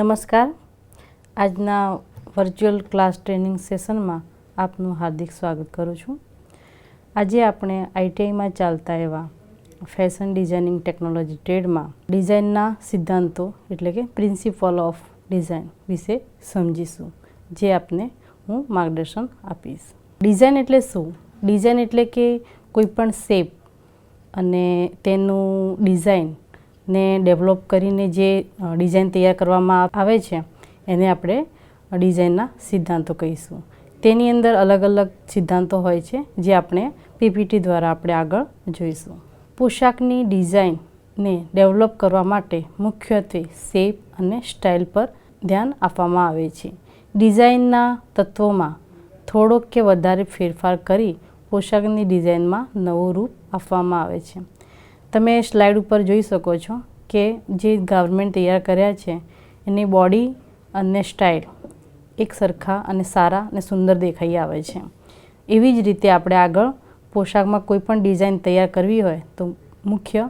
નમસ્કાર. આજના virtual class training સેશનમાં આપનું હાર્દિક સ્વાગત કરું છું. આજે આપણે આઈટીઆઈમાં ચાલતા એવા ફેશન ડિઝાઇનિંગ ટેકનોલોજી ટ્રેડમાં ડિઝાઇનના સિદ્ધાંતો એટલે કે પ્રિન્સિપલ ઓફ ડિઝાઇન વિશે સમજીશું, જે આપને હું માર્ગદર્શન આપીશ. ડિઝાઇન એટલે શું? ડિઝાઇન એટલે કે કોઈપણ શેપ અને તેનું ડિઝાઇનને ડેવલપ કરીને જે ડિઝાઇન તૈયાર કરવામાં આવે છે એને આપણે ડિઝાઇનના સિદ્ધાંતો કહીશું. તેની અંદર અલગ અલગ સિદ્ધાંતો હોય છે, જે આપણે પીપીટી દ્વારા આપણે આગળ જોઈશું. પોશાકની ડિઝાઇનને ડેવલપ કરવા માટે મુખ્યત્વે શેપ અને સ્ટાઇલ પર ધ્યાન આપવામાં આવે છે. ડિઝાઇનના તત્વોમાં થોડોક કે વધારે ફેરફાર કરી પોશાકની ડિઝાઇનમાં નવું રૂપ આપવામાં આવે છે. તમે સ્લાઇડ ઉપર જોઈ શકો છો કે જે ગારમેન્ટ તૈયાર કર્યા છે એની બોડી અને સ્ટાઇલ એક સરખા અને સારા અને સુંદર દેખાઈ આવે છે. એવી જ રીતે આપણે આગળ પોશાકમાં કોઈ પણ ડિઝાઇન તૈયાર કરવી હોય તો મુખ્ય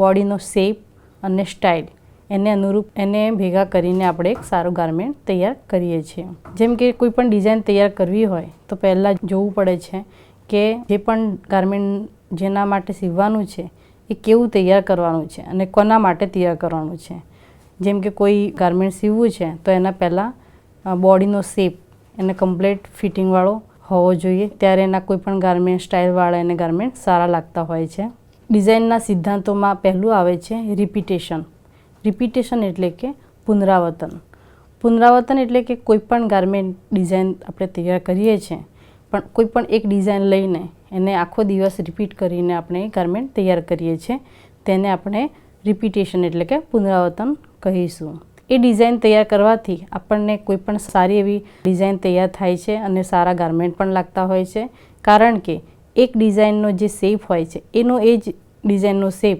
બોડીનો શેપ અને સ્ટાઇલ એને અનુરૂપ એને ભેગા કરીને આપણે એક સારું ગારમેન્ટ તૈયાર કરીએ છીએ. જેમ કે કોઈ પણ ડિઝાઇન તૈયાર કરવી હોય તો પહેલાં જોવું પડે છે કે જે પણ ગારમેન્ટ જેના માટે સીવવાનું છે એ કેવું તૈયાર કરવાનું છે અને કોના માટે તૈયાર કરવાનું છે. જેમ કે કોઈ ગારમેન્ટ સીવવું છે તો એના પહેલાં બોડીનો શેપ એને કમ્પ્લીટ ફિટિંગવાળો હોવો જોઈએ, ત્યારે એના કોઈ પણ ગારમેન્ટ સ્ટાઇલવાળા એને ગારમેન્ટ સારા લાગતા હોય છે. ડિઝાઇનના સિદ્ધાંતોમાં પહેલું આવે છે રિપીટેશન. રિપીટેશન એટલે કે પુનરાવર્તન. પુનરાવર્તન એટલે કે કોઈ પણ ગારમેન્ટ ડિઝાઇન આપણે તૈયાર કરીએ છીએ, પણ કોઈ પણ એક ડિઝાઇન લઈને એને આખો દિવસ રિપીટ કરીને આપણે ગારમેન્ટ તૈયાર કરીએ છીએ, તેને આપણે રિપીટેશન એટલે કે પુનરાવર્તન કહીશું. એ ડિઝાઇન તૈયાર કરવાથી આપણને કોઈ પણ સારી એવી ડિઝાઇન તૈયાર થાય છે અને સારા ગારમેન્ટ પણ લાગતા હોય છે, કારણ કે એક ડિઝાઇનનો જે શેપ હોય છે એનો એ જ ડિઝાઇનનો શેપ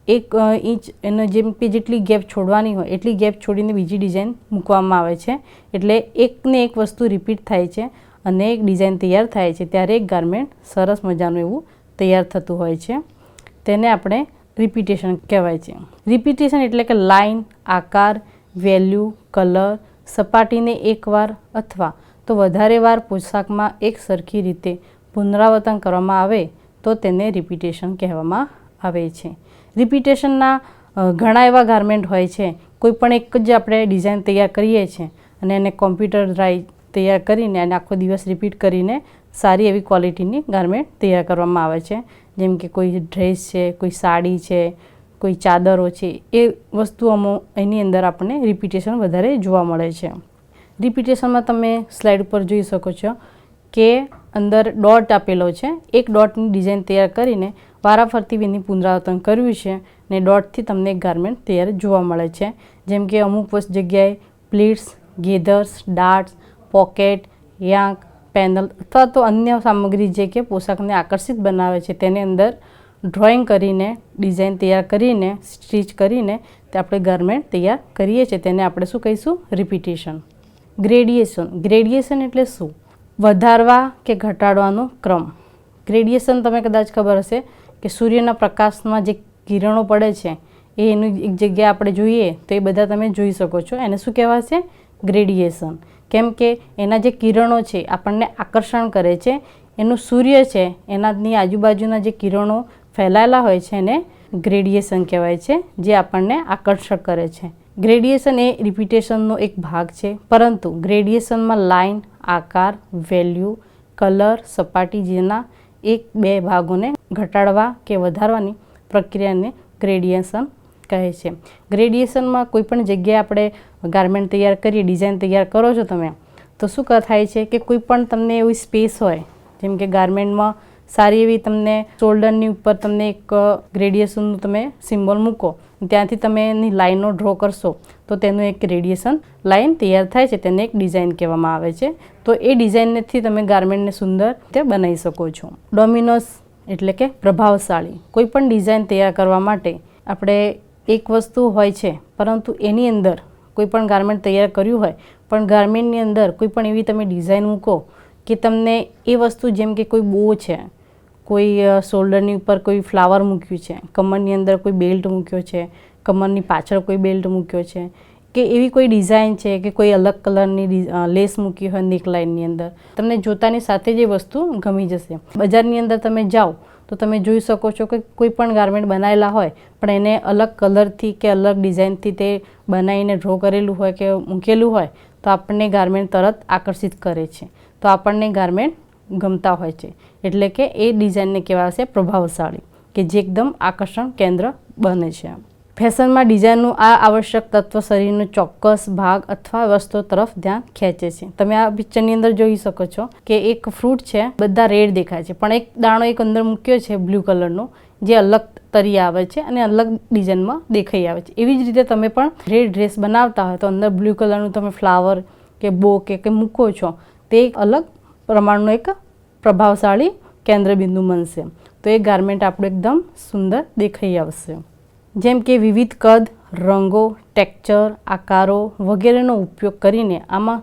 1 ઇંચ એનો જેમ કે જેટલી ગેપ છોડવાની હોય એટલી ગેપ છોડીને બીજી ડિઝાઇન મૂકવામાં આવે છે. એટલે એકને એક વસ્તુ રિપીટ થાય છે અને એક ડિઝાઇન તૈયાર થાય છે, ત્યારે એક ગારમેન્ટ સરસ મજાનું એવું તૈયાર થતું હોય છે. તેને આપણે રિપીટેશન કહેવાય છે. રિપીટેશન એટલે કે લાઇન, આકાર, વેલ્યુ, કલર, સપાટીને એકવાર અથવા તો વધારે વાર પોશાકમાં એક સરખી રીતે પુનરાવર્તન કરવામાં આવે તો તેને રિપીટેશન કહેવામાં આવે છે. રિપીટેશનના ઘણા એવા ગારમેન્ટ હોય છે. કોઈ પણ એક જ આપણે ડિઝાઇન તૈયાર કરીએ છીએ અને એને કોમ્પ્યુટરાઇઝ તૈયાર કરીને અને આખો દિવસ રિપીટ કરીને સારી એવી ક્વોલિટીની ગારમેન્ટ તૈયાર કરવામાં આવે છે. જેમ કે કોઈ ડ્રેસ છે, કોઈ સાડી છે, કોઈ ચાદરો છે, એ વસ્તુઓમાં એની અંદર આપણને રિપીટેશન વધારે જોવા મળે છે. રિપીટેશનમાં તમે સ્લાઇડ ઉપર જોઈ શકો છો કે અંદર ડોટ આપેલો છે. એક ડોટની ડિઝાઇન તૈયાર કરીને વારાફરતી એની પુનરાવર્તન કર્યું છે ને ડોટથી તમને એક ગારમેન્ટ તૈયાર જોવા મળે છે. જેમ કે અમુક જગ્યાએ પ્લીટ્સ, ગેધર્સ, ડાર્ટ્સ, પોકેટ, યાંક, પેનલ અથવા તો અન્ય સામગ્રી જે કે પોશાકને આકર્ષિત બનાવે છે તેની અંદર ડ્રોઈંગ કરીને ડિઝાઇન તૈયાર કરીને સ્ટિચ કરીને તે આપણે ગારમેન્ટ તૈયાર કરીએ છીએ, તેને આપણે શું કહીશું? રિપીટેશન. ગ્રેડિયેશન. ગ્રેડિયેશન એટલે શું? વધારવા કે ઘટાડવાનો ક્રમ. ગ્રેડિયેશન તમે કદાચ ખબર હશે કે સૂર્યના પ્રકાશમાં જે કિરણો પડે છે એ એનું એક જગ્યાએ આપણે જોઈએ તો એ બધા તમે જોઈ શકો છો. એને શું કહેવાશે? ગ્રેડિયેશન. કેમ કે એના જે કિરણો છે આપણને આકર્ષણ કરે છે. એનું સૂર્ય છે એનાની આજુબાજુના જે કિરણો ફેલાયેલા હોય છે એને ગ્રેડિયેશન કહેવાય છે, જે આપણને આકર્ષક કરે છે. ગ્રેડિયેશન એ રિપીટેશનનો એક ભાગ છે, પરંતુ ગ્રેડિયેશનમાં લાઇન, આકાર, વેલ્યુ, કલર, સપાટી જેના 1-2 ભાગોને ઘટાડવા કે વધારવાની પ્રક્રિયાને ગ્રેડિયેશન કહે છે. ગ્રેડિયેશનમાં કોઈ પણ જગ્યાએ આપણે ગારમેન્ટ તૈયાર કરીએ, ડિઝાઇન તૈયાર કરો છો તમે, તો શું થાય છે કે કોઈ પણ તમને એવી સ્પેસ હોય, જેમ કે ગારમેન્ટમાં સારી એવી તમને શોલ્ડરની ઉપર તમને એક ગ્રેડિયેશનનું તમે સિમ્બોલ મૂકો, ત્યાંથી તમે એની લાઈનો ડ્રો કરશો તો તેનું એક ગ્રેડિયેશન લાઇન તૈયાર થાય છે, તેને એક ડિઝાઇન કહેવામાં આવે છે. તો એ ડિઝાઇનથી તમે ગારમેન્ટને સુંદર રીતે બનાવી શકો છો. ડોમિનોસ એટલે કે પ્રભાવશાળી. કોઈ પણ ડિઝાઇન તૈયાર કરવા માટે આપણે એક વસ્તુ હોય છે, પરંતુ એની અંદર કોઈ પણ ગારમેન્ટ તૈયાર કર્યું હોય પણ ગારમેન્ટની અંદર કોઈ પણ એવી તમે ડિઝાઇન મૂકો કે તમને એ વસ્તુ, જેમ કે કોઈ બો છે, કોઈ શોલ્ડરની ઉપર કોઈ ફ્લાવર મૂક્યું છે, કમરની અંદર કોઈ બેલ્ટ મૂક્યો છે, કમરની પાછળ કોઈ બેલ્ટ મૂક્યો છે, કે એવી કોઈ ડિઝાઇન છે કે કોઈ અલગ કલરની લેસ મૂકી હોય નેકલાઇનની અંદર, તમને જોતાની સાથે જ એ વસ્તુ ગમી જશે. બજારની અંદર તમે જાઓ તો તમે જોઈ શકો છો કે કોઈ પણ ગાર્મેન્ટ બનાવેલા હોય પણ એને અલગ કલરથી કે અલગ ડિઝાઇનથી તે બનાવીને ડ્રો કરેલું હોય કે મૂકેલું હોય તો આપણને ગાર્મેન્ટ તરત આકર્ષિત કરે છે, તો આપણને ગાર્મેન્ટ ગમતા હોય છે. એટલે કે એ ડિઝાઇનને કહેવાશે પ્રભાવશાળી, કે જે એકદમ આકર્ષણ કેન્દ્ર બને છે. ફેશનમાં ડિઝાઇનનું આ આવશ્યક તત્વ શરીરનો ચોક્કસ ભાગ અથવા વસ્તુ તરફ ધ્યાન ખેંચે છે. તમે આ પિક્ચરની અંદર જોઈ શકો છો કે એક ફ્રૂટ છે, બધા રેડ દેખાય છે પણ એક દાણો એક અંદર મૂક્યો છે બ્લુ કલરનો, જે અલગ તરી આવે છે અને અલગ ડિઝાઇનમાં દેખાઈ આવે છે. એવી જ રીતે તમે પણ રેડ ડ્રેસ બનાવતા હોય તો અંદર બ્લુ કલરનું તમે ફ્લાવર કે બો કે મૂકો છો, તે એક અલગ પ્રમાણનું એક પ્રભાવશાળી કેન્દ્રબિંદુ બનશે. તો એ ગાર્મેન્ટ આપણું એકદમ સુંદર દેખાઈ આવશે. જેમ કે વિવિધ કદ, રંગો, ટેક્ચર, આકારો વગેરેનો ઉપયોગ કરીને આમાં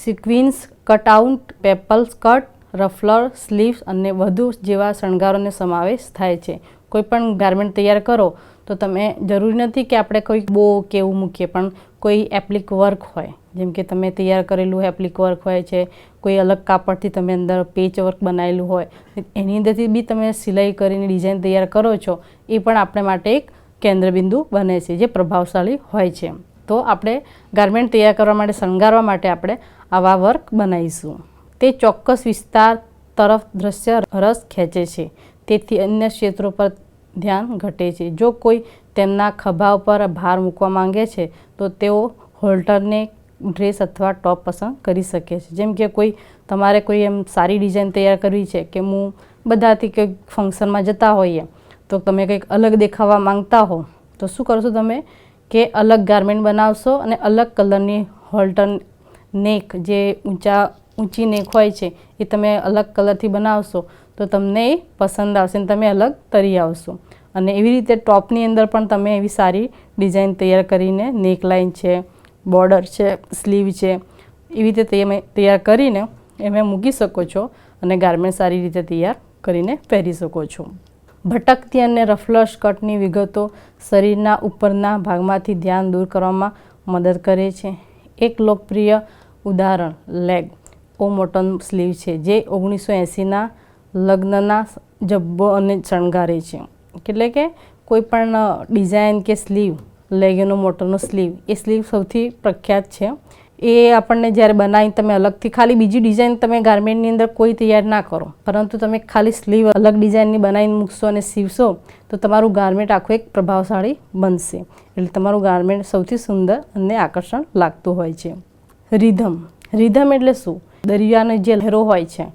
સિક્વિન્સ, કટઆઉટ, પેપલ્સ કટ, રફલર, સ્લીવ્સ અને વધુ જેવા શણગારોનો સમાવેશ થાય છે. કોઈ પણ ગાર્મેન્ટ તૈયાર કરો તો તમે જરૂરી નથી કે આપણે કોઈ બો કે એવું મૂકીએ, પણ કોઈ એપ્લિક વર્ક હોય, જેમ કે તમે તૈયાર કરેલું એપ્લિક વર્ક હોય છે, કોઈ અલગ કાપડથી તમે અંદર પેચ વર્ક બનાવેલું હોય, એની અંદરથી બી તમે સિલાઈ કરીને ડિઝાઇન તૈયાર કરો છો, એ પણ આપણે માટે એક કેન્દ્રબિંદુ બને છે જે પ્રભાવશાળી હોય છે. તો આપણે ગાર્મેન્ટ તૈયાર કરવા માટે, શણગારવા માટે આપણે આવા વર્ક બનાવીશું. તે ચોક્કસ વિસ્તાર તરફ દ્રશ્ય રસ ખેંચે છે, તેથી અન્ય ક્ષેત્રો પર ધ્યાન ઘટે છે. જો કોઈ તેમના ખભા ઉપર ભાર મૂકવા માંગે છે તો તેઓ હોલ્ટરને ડ્રેસ અથવા ટોપ પસંદ કરી શકે છે. જેમ કે તમારે કોઈ એમ સારી ડિઝાઇન તૈયાર કરવી છે કે હું બધાથી કંઈક ફંક્શનમાં જતા હોઈએ તો તમે કંઈક અલગ દેખાવા માંગતા હો તો શું કરશો તમે કે અલગ ગાર્મેન્ટ બનાવશો અને અલગ કલરની હોલ્ટર નેક, જે ઊંચી નેક હોય છે એ તમે અલગ કલરથી બનાવશો તો તમને એ પસંદ આવશે અને તમે અલગ તરી આવશો. અને એવી રીતે ટોપની અંદર પણ તમે એવી સારી ડિઝાઇન તૈયાર કરીને નેકલાઇન છે, બોર્ડર છે, સ્લીવ છે, એવી રીતે તમે તૈયાર કરીને એમાં મૂકી શકો છો અને ગાર્મેન્ટ સારી રીતે તૈયાર કરીને પહેરી શકો છો. ભટકતી અને રફલર સ્કર્ટની વિગતો શરીરના ઉપરના ભાગમાંથી ધ્યાન દૂર કરવામાં મદદ કરે છે. એક લોકપ્રિય ઉદાહરણ લેગ ઓમોટન સ્લીવ છે, જે 1980ના લગ્નના જબ્બો અને શણગારે છે. એટલે કે કોઈ પણ ડિઝાઇન કે સ્લીવ, લેગનો મોટરનો સ્લીવ, એ સ્લીવ સૌથી પ્રખ્યાત છે. એ આપણને જ્યારે બનાવી તમે અલગથી ખાલી બીજી ડિઝાઇન તમે ગાર્મેન્ટની અંદર કોઈ તૈયાર ના કરો, પરંતુ તમે ખાલી સ્લીવ અલગ ડિઝાઇનની બનાવીને મૂકશો અને સીવશો તો તમારું ગાર્મેન્ટ આખું એક પ્રભાવશાળી બનશે. એટલે તમારું ગાર્મેન્ટ સૌથી સુંદર અને આકર્ષણ લાગતું હોય છે. રિધમ. રિધમ એટલે શું? દરિયાની જે લહેરો હોય છે,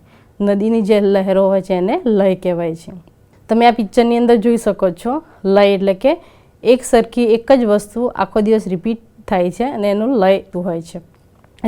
નદીની જે લહેરો હોય છે એને લય કહેવાય છે. તમે આ પિક્ચરની અંદર જોઈ શકો છો. લય એટલે કે એક સરખી એક જ વસ્તુ આખો દિવસ રિપીટ થાય છે અને એનું લય હોય છે.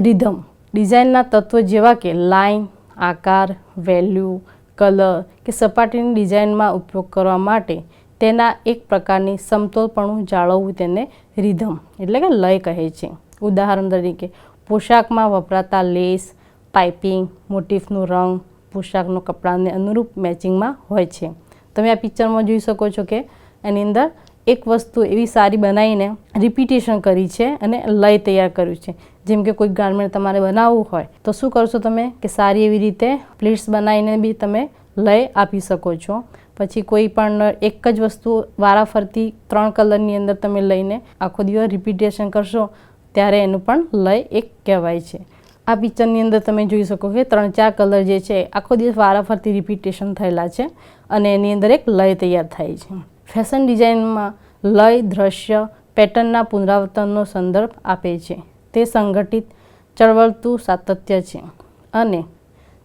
રિધમ ડિઝાઇનના તત્વો જેવા કે લાઇન, આકાર, વેલ્યુ, કલર કે સપાટીની ડિઝાઇનમાં ઉપયોગ કરવા માટે તેના એક પ્રકારની સમતોલપણું જાળવવું તેને રિધમ એટલે કે લય કહે છે. ઉદાહરણ તરીકે પોશાકમાં વપરાતા લેસ, પાઇપિંગ, મોટિફનો રંગ પોશાકનો કપડાને અનુરૂપ મેચિંગમાં હોય છે. તમે આ પિક્ચરમાં જોઈ શકો છો કે એની અંદર એક વસ્તુ એવી સારી બનાવીને રિપીટેશન કરી છે અને લય તૈયાર કર્યું છે. જેમ કે કોઈ ગાર્મેન્ટ તમારે બનાવવું હોય તો શું કરશો તમે કે સારી એવી રીતે પ્લીટ્સ બનાવીને બી તમે લય આપી શકો છો. પછી કોઈ પણ એક જ વસ્તુ વારાફરતી 3 કલરની અંદર તમે લઈને આખો દિવસ રિપીટેશન કરશો ત્યારે એનું પણ લય એક કહેવાય છે. આ પિક્ચરની અંદર તમે જોઈ શકો કે 3-4 કલર જે છે આખો દિવસ વારાફરતી રિપીટેશન થયેલા છે અને એની અંદર એક લય તૈયાર થાય છે. ફેશન ડિઝાઇનમાં લય દ્રશ્ય પેટર્નના પુનરાવર્તનનો સંદર્ભ આપે છે. તે સંગઠિત ચળવળતું સાતત્ય છે અને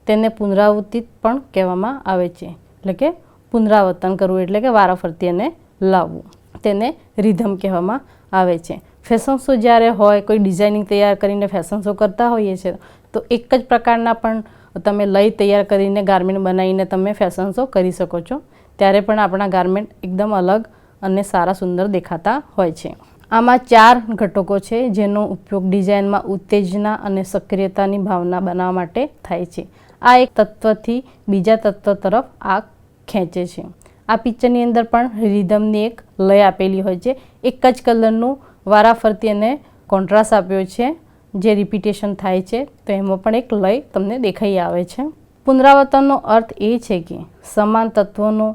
તેને પુનરાવર્તિત પણ કહેવામાં આવે છે. એટલે કે પુનરાવર્તન કરવું એટલે કે વારાફરતી એને લાવવું, તેને રિધમ કહેવામાં આવે છે. ફેશન શો જ્યારે હોય, કોઈ ડિઝાઇનિંગ તૈયાર કરીને ફેશન શો કરતા હોઈએ છીએ તો એક જ પ્રકારના પણ તમે લય તૈયાર કરીને ગાર્મેન્ટ બનાવીને તમે ફેશન શો કરી શકો છો. ત્યારે પણ આપણા ગાર્મેન્ટ એકદમ અલગ અને સારા સુંદર દેખાતા હોય છે. આમાં 4 ઘટકો છે જેનો ઉપયોગ ડિઝાઇનમાં ઉત્તેજના અને સક્રિયતાની ભાવના બનાવવા માટે થાય છે. આ એક તત્વથી બીજા તત્વ તરફ આગ ખેંચે છે. આ પિક્ચરની અંદર પણ રિધમની એક લય આપેલી હોય છે. એક જ કલરનું વારાફરતી એને કોન્ટ્રાસ્ટ આપ્યો છે જે રિપીટેશન થાય છે, તો એમાં પણ એક લય તમને દેખાઈ આવે છે. પુનરાવર્તનનો અર્થ એ છે કે સમાન તત્વોનો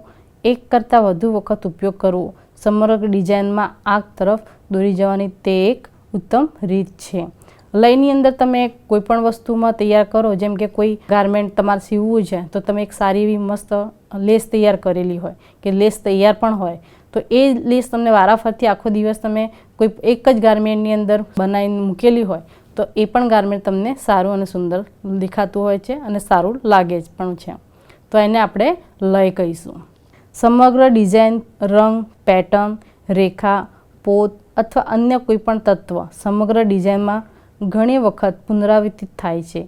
એક કરતાં વધુ વખત ઉપયોગ કરવો સમગ્ર ડિઝાઇનમાં આગ તરફ દોરી જવાની તે એક ઉત્તમ રીત છે. લયની અંદર તમે કોઈ પણ વસ્તુમાં તૈયાર કરો, જેમ કે કોઈ ગારમેન્ટ તમારે સીવવું છે તો તમે એક સારી એવી મસ્ત લેસ તૈયાર કરેલી હોય કે લેસ તૈયાર પણ હોય, તો એ લેસ તમને વારાફરતી આખો દિવસ તમે કોઈ એક જ ગારમેન્ટની અંદર બનાવીને મૂકેલી હોય તો એ પણ ગારમેન્ટ તમને સારું અને સુંદર દેખાતું હોય છે અને સારું લાગે પણ છે. તો એને આપણે લય કહીશું. સમગ્ર ડિઝાઇન, રંગ, પેટર્ન, રેખા, પોત અથવા અન્ય કોઈ પણ તત્વ સમગ્ર ડિઝાઇનમાં ઘણી વખત પુનરાવર્તિત થાય છે.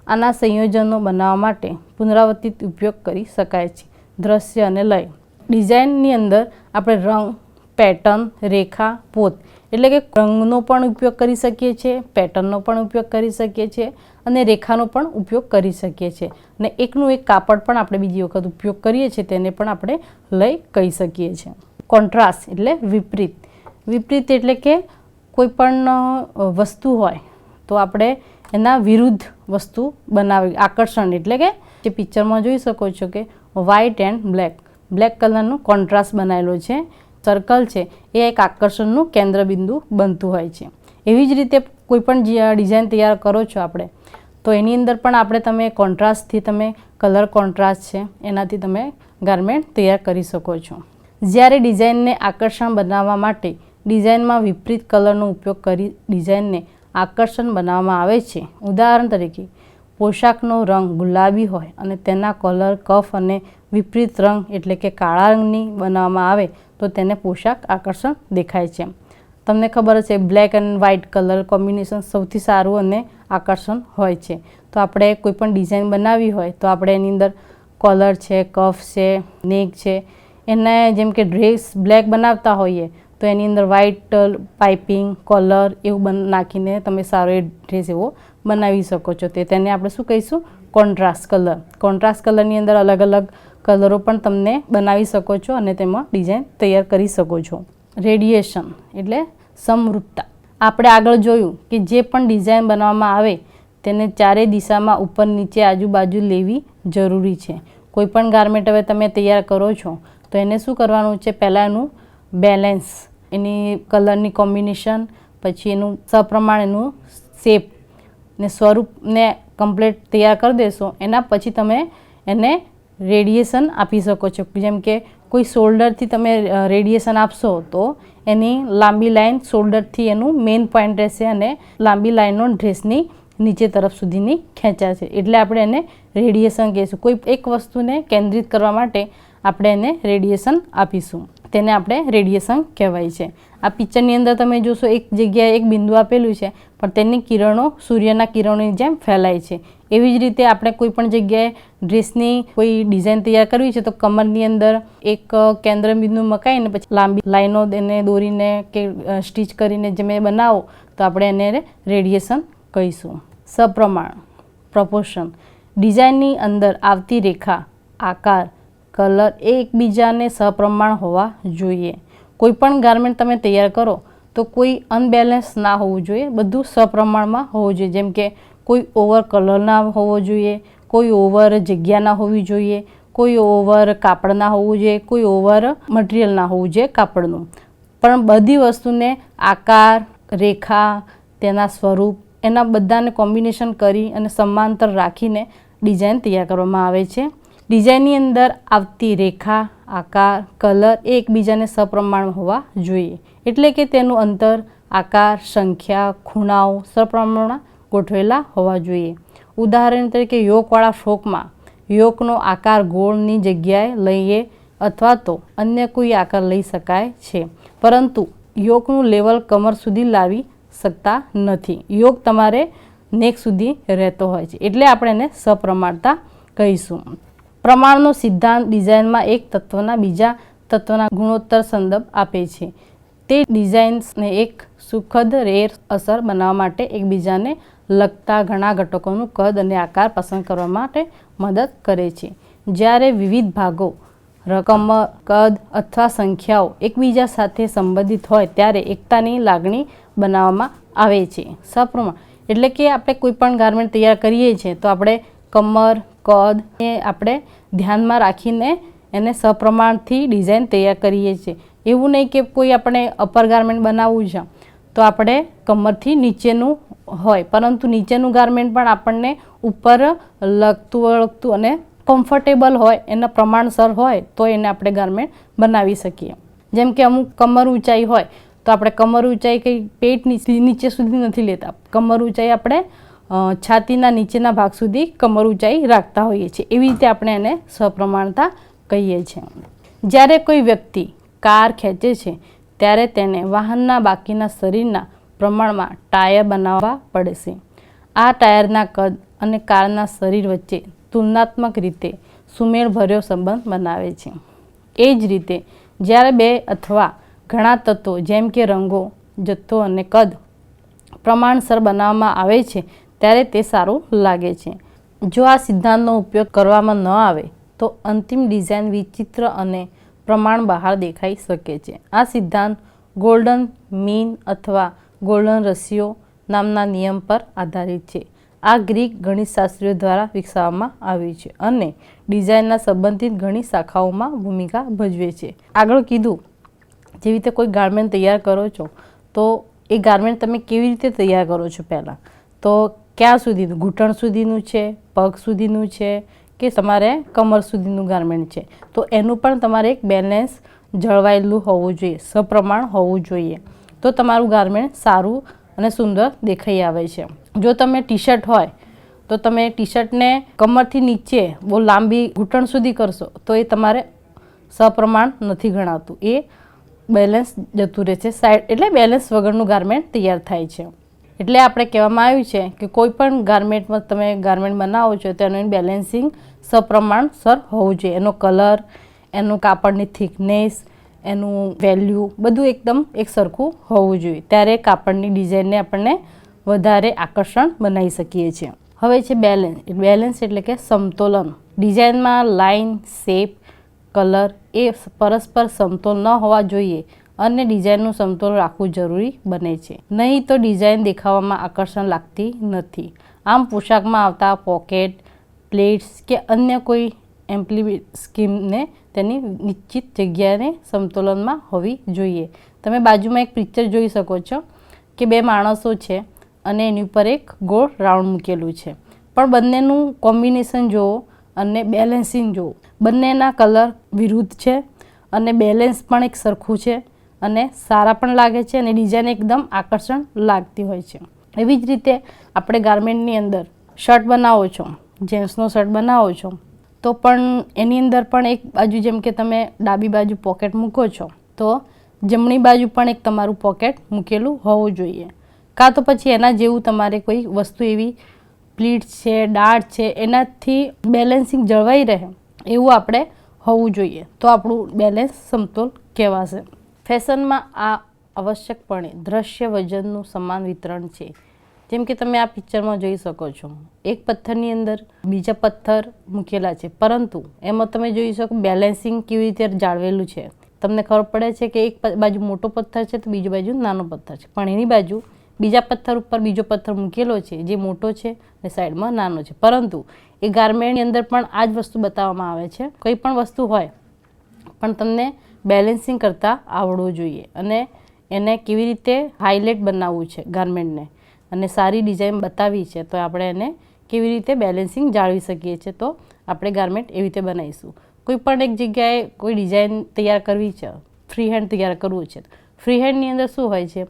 આના સંયોજનો બનાવવા માટે પુનરાવર્તિત ઉપયોગ કરી શકાય છે. દ્રશ્ય અને લય. ડિઝાઇનની અંદર આપણે રંગ, પેટર્ન, રેખા, પોત એટલે કે રંગનો પણ ઉપયોગ કરી શકીએ છીએ, પેટર્નનો પણ ઉપયોગ કરી શકીએ છીએ અને રેખાનો પણ ઉપયોગ કરી શકીએ છીએ. અને એકનું એક કાપડ પણ આપણે બીજી વખત ઉપયોગ કરીએ છીએ, તેને પણ આપણે લય કહી શકીએ છીએ. કોન્ટ્રાસ્ટ એટલે વિપરીત. વિપરીત એટલે કે કોઈ પણ વસ્તુ હોય તો આપણે એના વિરુદ્ધ વસ્તુ બનાવી. આકર્ષણ એટલે કે જે પિક્ચરમાં જોઈ શકો છો કે વ્હાઇટ એન્ડ બ્લેક કલરનું કોન્ટ્રાસ્ટ બનાવેલો છે. સર્કલ છે એ એક આકર્ષણનું કેન્દ્રબિંદુ બનતું હોય છે. એવી જ રીતે કોઈ પણ ડિઝાઇન તૈયાર કરો છો આપણે, તો એની અંદર પણ આપણે તમે કોન્ટ્રાસ્ટથી તમે કલર કોન્ટ્રાસ્ટ છે એનાથી તમે ગારમેન્ટ તૈયાર કરી શકો છો. જ્યારે ડિઝાઇનને આકર્ષણ બનાવવા માટે ડિઝાઇનમાં વિપરીત કલરનો ઉપયોગ કરી ડિઝાઇનને આકર્ષણ બનાવવામાં આવે છે. ઉદાહરણ તરીકે પોશાકનો રંગ ગુલાબી હોય અને તેના કલર કફ અને વિપરીત રંગ એટલે કે કાળા રંગની બનાવવામાં આવે તો તેને પોશાક આકર્ષણ દેખાય છે. તમને ખબર છે black and white colour combination સૌથી સારું અને આકર્ષણ હોય છે. તો આપણે કોઈ પણ ડિઝાઇન બનાવવી હોય તો આપણે એની અંદર કોલર છે, કફ છે, નેક છે, એને જેમ કે ડ્રેસ બ્લેક બનાવતા હોઈએ તો એની અંદર વ્હાઇટ પાઇપિંગ, કોલર એવું નાખીને તમે સારો એ ડ્રેસ એવો બનાવી શકો છો. તેને આપણે શું કહીશું? Contrast colour. કોન્ટ્રાસ્ટ કલરની અંદર અલગ અલગ કલરો પણ તમને બનાવી શકો છો અને તેમાં ડિઝાઇન તૈયાર કરી શકો છો. રેડિયેશન એટલે સમરૂપતા. આપણે આગળ જોયું કે જે પણ ડિઝાઇન બનાવવામાં આવે તેને ચારેય દિશામાં ઉપર નીચે આજુબાજુ લેવી જરૂરી છે. કોઈ પણ ગારમેન્ટ હવે તમે તૈયાર કરો છો તો એને શું કરવાનું છે? પહેલાં એનું બેલેન્સ, એની કલરની કોમ્બિનેશન, પછી એનું સપ્રમાણ એનું શેપ ને સ્વરૂપને કમ્પ્લીટ તૈયાર કરી દેશો. એના પછી તમે એને રેડિયેશન આપી શકો છો. જેમ કે કોઈ શોલ્ડરથી તમે રેડિયેશન આપશો તો એની લાંબી લાઇન શોલ્ડરથી એનું મેઇન પોઈન્ટ રહેશે અને લાંબી લાઇનો ડ્રેસની નીચે તરફ સુધીની ખેંચાશે. એટલે આપણે એને રેડિયેશન કહીશું. કોઈ એક વસ્તુને કેન્દ્રિત કરવા માટે આપણે એને રેડિયેશન આપીશું. તેને આપણે રેડિયેશન કહેવાય છે. આ પિક્ચરની અંદર તમે જોશો એક જગ્યાએ એક બિંદુ આપેલું છે પણ તેની કિરણો સૂર્યના કિરણોની જેમ ફેલાય છે. એવી જ રીતે આપણે કોઈ પણ જગ્યાએ ડ્રેસની કોઈ ડિઝાઇન તૈયાર કરવી છે તો કમરની અંદર એક કેન્દ્ર બિંદુ મકાઈને પછી લાંબી લાઈનો એને દોરીને કે સ્ટીચ કરીને જે મેં બનાવો તો આપણે એને રેડિયેશન કહીશું. સપ્રમાણ પ્રપોર્શન. ડિઝાઇનની અંદર આવતી રેખા, આકાર, કલર એ એકબીજાને સપ્રમાણ હોવા જોઈએ. કોઈ પણ ગારમેન્ટ તમે તૈયાર કરો તો કોઈ અનબેલેન્સ ના હોવું જોઈએ, બધું સપ્રમાણમાં હોવું જોઈએ. જેમ કે કોઈ ઓવર કલર ના હોવો જોઈએ, કોઈ ઓવર જગ્યા ના હોવી જોઈએ, કોઈ ઓવર કાપડ ના હોવું જોઈએ, કોઈ ઓવર મટીરિયલ ના હોવું જોઈએ કાપડનું. પણ બધી વસ્તુને આકાર, રેખા, તેના સ્વરૂપ એના બધાને કોમ્બિનેશન કરી અને સમાંતર રાખીને ડિઝાઇન તૈયાર કરવામાં આવે છે. ડિઝાઇનની અંદર આવતી રેખા, આકાર, કલર એ એકબીજાને સપ્રમાણ હોવા જોઈએ. એટલે કે તેનું અંતર, આકાર, સંખ્યા, ખૂણાઓ સપ્રમાણ ગોઠવેલા હોવા જોઈએ. ઉદાહરણ તરીકે યોકવાળા ફ્રોકમાં યોકનો આકાર ગોળની જગ્યાએ લઈએ અથવા તો અન્ય કોઈ આકાર લઈ શકાય છે, પરંતુ યોકનું લેવલ કમર સુધી લાવી શકતા નથી. યોક તમારે નેક સુધી રહેતો હોય છે. એટલે આપણે એને સપ્રમાણતા કહીશું. પ્રમાણનો સિદ્ધાંત ડિઝાઇનમાં એક તત્વના બીજા તત્વના ગુણોત્તર સંદર્ભ આપે છે. તે ડિઝાઇન્સને એક સુખદ રેર અસર બનાવવા માટે એકબીજાને લગતા ઘણા ઘટકોનું કદ અને આકાર પસંદ કરવા માટે મદદ કરે છે. જ્યારે વિવિધ ભાગો રકમ, કદ અથવા સંખ્યાઓ એકબીજા સાથે સંબંધિત હોય ત્યારે એકતાની લાગણી બનાવવામાં આવે છે. સપ્રમાણ એટલે કે આપણે કોઈ પણ ગારમેન્ટ તૈયાર કરીએ છીએ તો આપણે કમર, કદ એ આપણે ધ્યાનમાં રાખીને એને સપ્રમાણથી ડિઝાઇન તૈયાર કરીએ છીએ. એવું નહીં કે કોઈ આપણે અપર ગારમેન્ટ બનાવવું છે તો આપણે કમરથી નીચેનું હોય, પરંતુ નીચેનું ગારમેન્ટ પણ આપણને ઉપર લગતું વળગતું અને કમ્ફર્ટેબલ હોય, એના પ્રમાણસર હોય તો એને આપણે ગારમેન્ટ બનાવી શકીએ. જેમ કે અમુક કમર ઊંચાઈ હોય તો આપણે કમર ઊંચાઈ કંઈ પેટ નીચે સુધી નથી લેતા. કમર ઊંચાઈ આપણે છાતીના નીચેના ભાગ સુધી કમર ઊંચાઈ રાખતા હોઈએ છીએ. એવી રીતે આપણે એને સપ્રમાણતા કહીએ છીએ. જ્યારે કોઈ વ્યક્તિ કાર ખેંચે છે ત્યારે તેને વાહનના બાકીના શરીરના પ્રમાણમાં ટાયર બનાવવા પડશે. આ ટાયરના કદ અને કારના શરીર વચ્ચે તુલનાત્મક રીતે સુમેળભર્યો સંબંધ બનાવે છે. એ જ રીતે જ્યારે બે અથવા ઘણા તત્વો જેમ કે રંગો, જથ્થો અને કદ પ્રમાણસર બનાવવામાં આવે છે ત્યારે તે સારું લાગે છે. જો આ સિદ્ધાંતનો ઉપયોગ કરવામાં ન આવે તો અંતિમ ડિઝાઇન વિચિત્ર અને પ્રમાણ બહાર દેખાઈ શકે છે. આ સિદ્ધાંત ગોલ્ડન મીન અથવા ગોલ્ડન રેશિયો નામના નિયમ પર આધારિત છે. આ ગ્રીક ગણિતશાસ્ત્રીઓ દ્વારા વિકસાવવામાં આવ્યું છે અને ડિઝાઇનના સંબંધિત ઘણી શાખાઓમાં ભૂમિકા ભજવે છે. આગળ કીધું જેવી રીતે કોઈ ગારમેન્ટ તૈયાર કરો છો તો એ ગારમેન્ટ તમે કેવી રીતે તૈયાર કરો છો, પહેલાં તો ક્યાં સુધીનું, ઘૂંટણ સુધીનું છે, પગ સુધીનું છે કે તમારે કમર સુધીનું ગારમેન્ટ છે, તો એનું પણ તમારે એક બેલેન્સ જળવાયેલું હોવું જોઈએ, સપ્રમાણ હોવું જોઈએ, તો તમારું ગારમેન્ટ સારું અને સુંદર દેખાઈ આવે છે. જો તમે ટી શર્ટ હોય તો તમે ટી શર્ટને કમરથી નીચે બહુ લાંબી ઘૂંટણ સુધી કરશો તો એ તમારે સપ્રમાણ નથી ગણાતું, એ બેલેન્સ જતું રહે છે સાઈડ, એટલે બેલેન્સ વગરનું ગારમેન્ટ તૈયાર થાય છે. એટલે આપણે કહેવામાં આવ્યું છે કે કોઈ પણ ગારમેન્ટમાં તમે ગારમેન્ટ બનાવો છો તો એનું બેલેન્સિંગ સપ્રમાણસર હોવું જોઈએ. એનો કલર, એનું કાપડની થિકનેસ, એનું વેલ્યુ બધું એકદમ એક સરખું હોવું જોઈએ. ત્યારે કાપડની ડિઝાઇનને આપણને વધારે આકર્ષણ બનાવી શકીએ છીએ. હવે છે બેલેન્સ. બેલેન્સ એટલે કે સમતોલન. ડિઝાઇનમાં લાઇન, શેપ, કલર એ પરસ્પર સમતોલ ન હોવા જોઈએ અને ડિઝાઇનનું સમતોલ રાખવું જરૂરી બને છે. નહીં તો ડિઝાઇન દેખાવામાં આકર્ષણ લાગતી નથી. આમ પોશાકમાં આવતા પોકેટ, પ્લેટ્સ કે અન્ય કોઈ એમ્પ્લી સ્કીમને તેની નિશ્ચિત જગ્યાને સમતોલનમાં હોવી જોઈએ. તમે બાજુમાં એક પિક્ચર જોઈ શકો છો કે બે માણસો છે અને એની ઉપર એક ગોળ રાઉન્ડ મૂકેલું છે, પણ બંનેનું કોમ્બિનેશન જુઓ અને બેલેન્સિંગ જુઓ, બંનેના કલર વિરુદ્ધ છે અને બેલેન્સ પણ એક સરખું છે અને સારા પણ લાગે છે અને ડિઝાઇન એકદમ આકર્ષણ લાગતી હોય છે. એવી જ રીતે આપણે ગારમેન્ટની અંદર શર્ટ બનાવો છો, જેન્ટ્સનો શર્ટ બનાવો છો તો પણ એની અંદર પણ એક બાજુ જેમ કે તમે ડાબી બાજુ પોકેટ મૂકો છો તો જમણી બાજુ પણ એક તમારું પોકેટ મૂકેલું હોવું જોઈએ, કાં તો પછી એના જેવું તમારે કોઈ વસ્તુ એવી પ્લીટ છે, ડાર્ટ છે, એનાથી બેલેન્સિંગ જળવાઈ રહે એવું આપણે હોવું જોઈએ, તો આપણું બેલેન્સ સમતોલ કહેવાશે. ફેશનમાં આ આવશ્યકપણે દ્રશ્ય વજનનું સમાન વિતરણ છે. જેમ કે તમે આ પિક્ચરમાં જોઈ શકો છો, એક પથ્થરની અંદર બીજા પથ્થર મૂકેલા છે, પરંતુ એમાં તમે જોઈ શકો બેલેન્સિંગ કેવી રીતે જાળવેલું છે. તમને ખબર પડે છે કે એક બાજુ મોટો પથ્થર છે તો બીજી બાજુ નાનો પથ્થર છે, પણ એની બાજુ બીજા પથ્થર ઉપર બીજો પથ્થર મૂકેલો છે જે મોટો છે અને સાઈડમાં નાનો છે. પરંતુ એ ગારમેન્ટની અંદર પણ આ જ વસ્તુ બતાવવામાં આવે છે. કોઈ પણ વસ્તુ હોય પણ તમને બેલેન્સિંગ કરતાં આવડવું જોઈએ અને એને કેવી રીતે હાઇલાઇટ બનાવવું છે ગારમેન્ટને અને સારી ડિઝાઇન બતાવી છે તો આપણે એને કેવી રીતે બેલેન્સિંગ જાળવી શકીએ છીએ, તો આપણે ગારમેન્ટ એવી રીતે બનાવીશું. કોઈ પણ એક જગ્યાએ કોઈ ડિઝાઇન તૈયાર કરવી છે, ફ્રી હેન્ડ તૈયાર કરવું છે, ફ્રી હેન્ડની અંદર શું હોય છે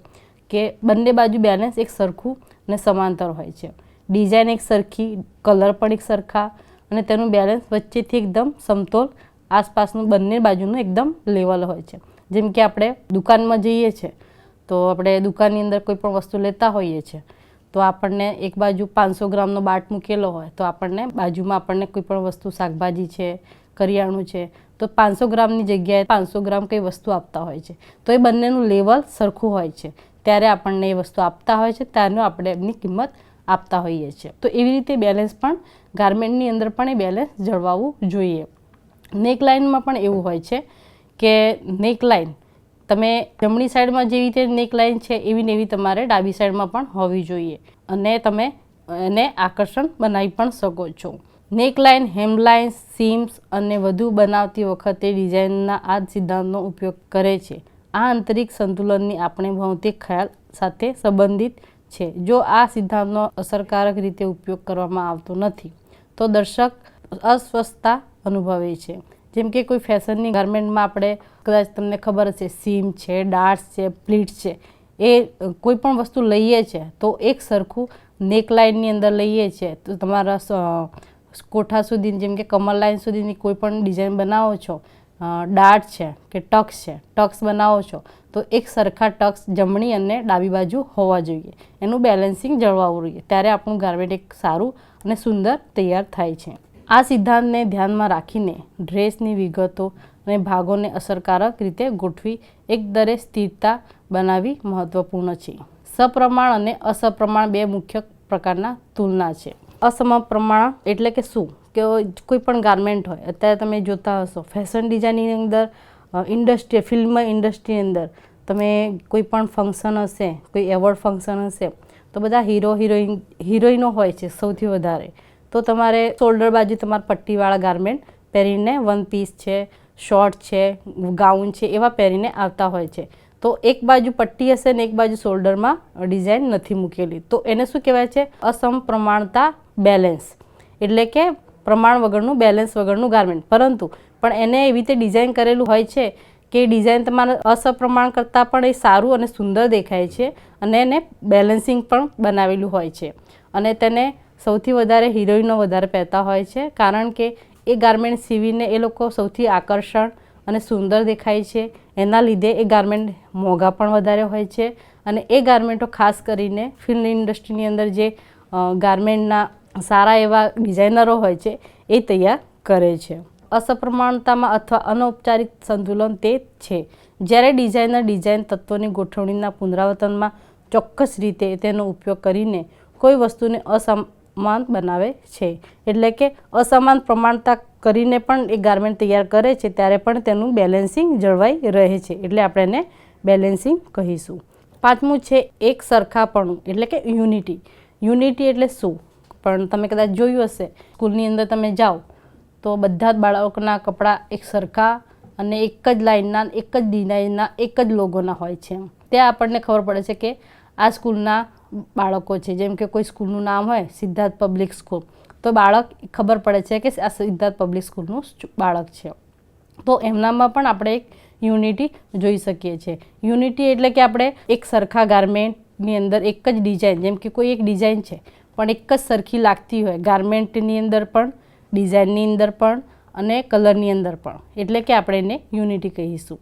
કે બંને બાજુ બેલેન્સ એક સરખું અને સમાંતર હોય છે, ડિઝાઇન એક સરખી, કલર પણ એક સરખા અને તેનું બેલેન્સ વચ્ચેથી એકદમ સમતોલ, આસપાસનું બંને બાજુનું એકદમ લેવલ હોય છે. જેમ કે આપણે દુકાનમાં જઈએ છીએ તો આપણે દુકાનની અંદર કોઈ પણ વસ્તુ લેતા હોઈએ છીએ તો આપણને એક બાજુ 500 ગ્રામનો બાટ મૂકેલો હોય તો આપણને બાજુમાં આપણને કોઈ પણ વસ્તુ, શાકભાજી છે, કરિયાણું છે, તો 500 ગ્રામની જગ્યાએ 500 ગ્રામ કઈ વસ્તુ આપતા હોય છે, તો એ બંનેનું લેવલ સરખું હોય છે, ત્યારે આપણને એ વસ્તુ આપતા હોય છે, ત્યારનું આપણે એમની કિંમત આપતા હોઈએ છીએ. તો એવી રીતે બેલેન્સ પણ ગારમેન્ટની અંદર પણ એ બેલેન્સ જળવાવું જોઈએ. નેક લાઇનમાં પણ એવું હોય છે કે નેક લાઇન તમે જમણી સાઈડમાં જેવી રીતે નેક લાઇન છે એવી ને એવી તમારે ડાબી સાઈડમાં પણ હોવી જોઈએ અને તમે એને આકર્ષણ બનાવી પણ શકો છો. નેક લાઇન, હેમલાઇન, સીમ્સ અને વધુ બનાવતી વખતે ડિઝાઇનના આ સિદ્ધાંતનો ઉપયોગ કરે છે. આ આંતરિક સંતુલનની આપણે ભૌતિક ખ્યાલ સાથે સંબંધિત છે. જો આ સિદ્ધાંતનો અસરકારક રીતે ઉપયોગ કરવામાં આવતો નથી તો દર્શક અસ્વસ્થતા અનુભવે છે. જેમ કે કોઈ ફેશનની ગાર્મેન્ટમાં આપણે કદાચ તમને ખબર હશે સીમ છે, ડાર્ટ્સ છે, પ્લીટ્સ છે, એ કોઈ પણ વસ્તુ લઈએ છે તો એક સરખું નેક લાઇનની અંદર લઈએ છે તો તમારા કોઠા સુધી જેમ કે કમર લાઇન સુધીની કોઈ પણ ડિઝાઇન બનાવો છો, ડાર્ટ છે કે ટક્સ બનાવો છો તો એક સરખા ટક્સ જમણી અને ડાબી બાજુ હોવા જોઈએ. એનું બેલેન્સિંગ જળવાવું જોઈએ, ત્યારે આપણું ગાર્મેન્ટ એક સારું અને સુંદર તૈયાર થાય છે. આ સિદ્ધાંતને ધ્યાનમાં રાખીને ડ્રેસની વિગતો અને ભાગોને અસરકારક રીતે ગોઠવી એકદરે સ્થિરતા બનાવવી મહત્વપૂર્ણ છે. સપ્રમાણ અને અસપ્રમાણ બે મુખ્ય પ્રકારના તુલના છે. અસમપ્રમાણ એટલે કે શું કે કોઈ પણ ગાર્મેન્ટ હોય, અત્યારે તમે જોતા હશો ફેશન ડિઝાઇનની અંદર ઇન્ડસ્ટ્રી, ફિલ્મ ઇન્ડસ્ટ્રીની અંદર તમે કોઈ પણ ફંક્શન હશે, કોઈ એવોર્ડ ફંક્શન હશે તો બધા હિરોઈનો હોય છે સૌથી વધારે, તો તમારે શોલ્ડર બાજુ તમારે પટ્ટીવાળા ગાર્મેન્ટ પહેરીને વન પીસ છે, શોર્ટ છે, ગાઉન છે એવા પહેરીને આવતા હોય છે. તો એક બાજુ પટ્ટી હશે ને એક બાજુ શોલ્ડરમાં ડિઝાઇન નથી મૂકેલી, તો એને શું કહેવાય છે? અસમપ્રમાણતા બેલેન્સ, એટલે કે પ્રમાણ વગરનું, બેલેન્સ વગરનું ગાર્મેન્ટ. પરંતુ પણ એને એવી રીતે ડિઝાઇન કરેલું હોય છે કે ડિઝાઇન તમારે અસપ્રમાણ કરતાં પણ એ સારું અને સુંદર દેખાય છે અને એને બેલેન્સિંગ પણ બનાવેલું હોય છે. અને તેને સૌથી વધારે હિરોઈનો વધારે પહેરતા હોય છે, કારણ કે એ ગાર્મેન્ટ સીવીને એ લોકો સૌથી આકર્ષણ અને સુંદર દેખાય છે. એના લીધે એ ગાર્મેન્ટ મોંઘા પણ વધારે હોય છે અને એ ગાર્મેન્ટો ખાસ કરીને ફિલ્મ ઇન્ડસ્ટ્રીની અંદર જે ગાર્મેન્ટના સારા એવા ડિઝાઇનરો હોય છે એ તૈયાર કરે છે. અસપ્રમાણતામાં અથવા અનૌપચારિક સંતુલન તે છે જ્યારે ડિઝાઇનર ડિઝાઇન તત્વોની ગોઠવણીના પુનરાવર્તનમાં ચોક્કસ રીતે તેનો ઉપયોગ કરીને કોઈ વસ્તુને અસમાન બનાવે છે. એટલે કે અસમાન પ્રમાણતા કરીને પણ એક ગાર્મેન્ટ તૈયાર કરે છે ત્યારે પણ તેનું બેલેન્સિંગ જળવાઈ રહે છે, એટલે આપણે એને બેલેન્સિંગ કહીશું. પાંચમું છે એક સરખાપણું, એટલે કે યુનિટી. યુનિટી એટલે શું? પણ તમે કદાચ જોયું હશે સ્કૂલની અંદર તમે જાઓ તો બધા જ બાળકોના કપડાં એક સરખા અને એક જ લાઇનના, એક જ ડિઝાઇનના, એક જ લોગોના હોય છે. ત્યાં આપણને ખબર પડે છે કે આ સ્કૂલના બાળકો છે. જેમ કે કોઈ સ્કૂલનું નામ હોય સિદ્ધાર્થ પબ્લિક સ્કૂલ, તો બાળક ખબર પડે છે કે આ સિદ્ધાર્થ પબ્લિક સ્કૂલનું બાળક છે. તો એમનામાં પણ આપણે એક યુનિટી જોઈ શકીએ છીએ. યુનિટી એટલે કે આપણે એક સરખા ગાર્મેન્ટની અંદર એક જ ડિઝાઇન, જેમ કે કોઈ એક ડિઝાઇન છે પણ એક જ સરખી લાગતી હોય ગાર્મેન્ટની અંદર પણ, ડિઝાઇનની અંદર પણ અને કલરની અંદર પણ, એટલે કે આપણે એને યુનિટી કહીશું.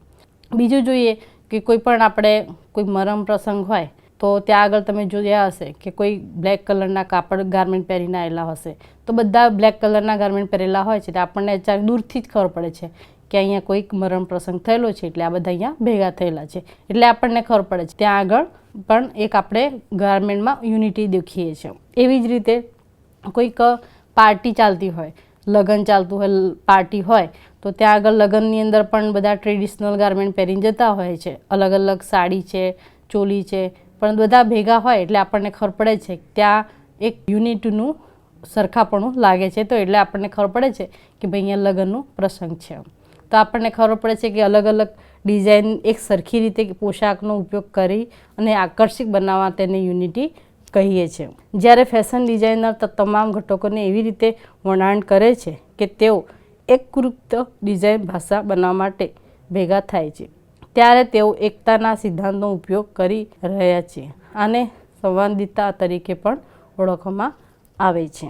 બીજું જોઈએ કે કોઈ પણ આપણે કોઈ મરમ પ્રસંગ હોય તો ત્યાં આગળ તમે જોયા હશે કે કોઈ બ્લેક કલરના કાપડ ગાર્મેન્ટ પહેરીને આવેલા હશે, તો બધા બ્લેક કલરના ગાર્મેન્ટ પહેરેલા હોય છે. એટલે આપણને અચાનક દૂરથી જ ખબર પડે છે કે અહીંયા કોઈક મરણ પ્રસંગ થયેલો છે, એટલે આ બધા અહીંયા ભેગા થયેલા છે, એટલે આપણને ખબર પડે છે. ત્યાં આગળ પણ એક આપણે ગાર્મેન્ટમાં યુનિટી દેખીએ છીએ. એવી જ રીતે કોઈક પાર્ટી ચાલતી હોય, લગ્ન ચાલતું હોય, પાર્ટી હોય, તો ત્યાં આગળ લગ્નની અંદર પણ બધા ટ્રેડિશનલ ગાર્મેન્ટ પહેરીને જતા હોય છે. અલગ અલગ સાડી છે, ચોલી છે, પણ બધા ભેગા હોય એટલે આપણને ખબર પડે છે ત્યાં એક યુનિટીનું સરખાપણું લાગે છે. તો એટલે આપણને ખબર પડે છે કે ભાઈ અહીંયા લગ્નનું પ્રસંગ છે. તો આપણને ખબર પડે છે કે અલગ અલગ ડિઝાઇન એક સરખી રીતે પોશાકનો ઉપયોગ કરી અને આકર્ષક બનાવવા તેને યુનિટી કહીએ છીએ. જ્યારે ફેશન ડિઝાઇનર તમામ ઘટકોને એવી રીતે વર્ણન કરે છે કે તેઓ એકરૂપ ડિઝાઇન ભાષા બનાવવા માટે ભેગા થાય છે, ત્યારે તેઓ એકતાના સિદ્ધાંતનો ઉપયોગ કરી રહ્યા છે. આને સંવાદિતા તરીકે પણ ઓળખવામાં આવે છે.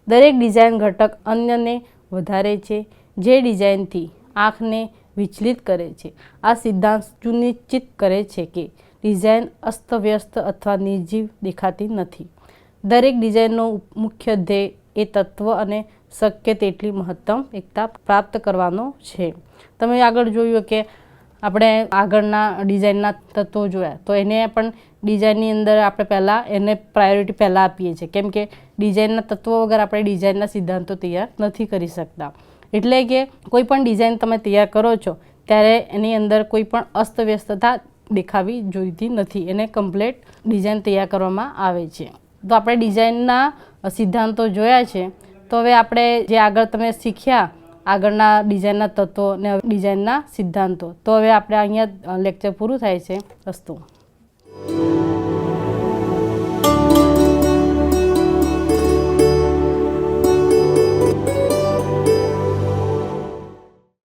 દરેક ડિઝાઇન ઘટક અન્યને વધારે છે, જે ડિઝાઇનથી આંખને વિચલિત કરે છે. આ સિદ્ધાંત સુનિશ્ચિત કરે છે કે ડિઝાઇન અસ્તવ્યસ્ત અથવા નિર્જીવ દેખાતી નથી. દરેક ડિઝાઇનનો મુખ્ય ધ્યેય એ તત્વ અને શક્ય તેટલી મહત્તમ એકતા પ્રાપ્ત કરવાનો છે. તમે આગળ જોયું કે આપણે આગળના ડિઝાઇનના તત્વો જોયા, તો એને પણ ડિઝાઇનની અંદર આપણે પહેલાં એને પ્રાયોરિટી પહેલાં આપીએ છીએ, કેમ કે ડિઝાઇનના તત્વો વગર આપણે ડિઝાઇનના સિદ્ધાંતો તૈયાર નથી કરી શકતા. એટલે કે કોઈ પણ ડિઝાઇન તમે તૈયાર કરો છો ત્યારે એની અંદર કોઈ પણ અસ્તવ્યસ્તતા દેખાવી જોઈતી નથી. એને કમ્પ્લીટ ડિઝાઇન તૈયાર કરવામાં આવે છે. તો આપણે ડિઝાઇનના સિદ્ધાંતો જોયા છે. તો હવે આપણે જે આગળ તમે શીખ્યા આગળના ડિઝાઇનના તત્વો ને ડિઝાઇનના સિદ્ધાંતો, તો હવે આપણે અહીંયા લેક્ચર પૂરું થાય છે. અસ્તુ.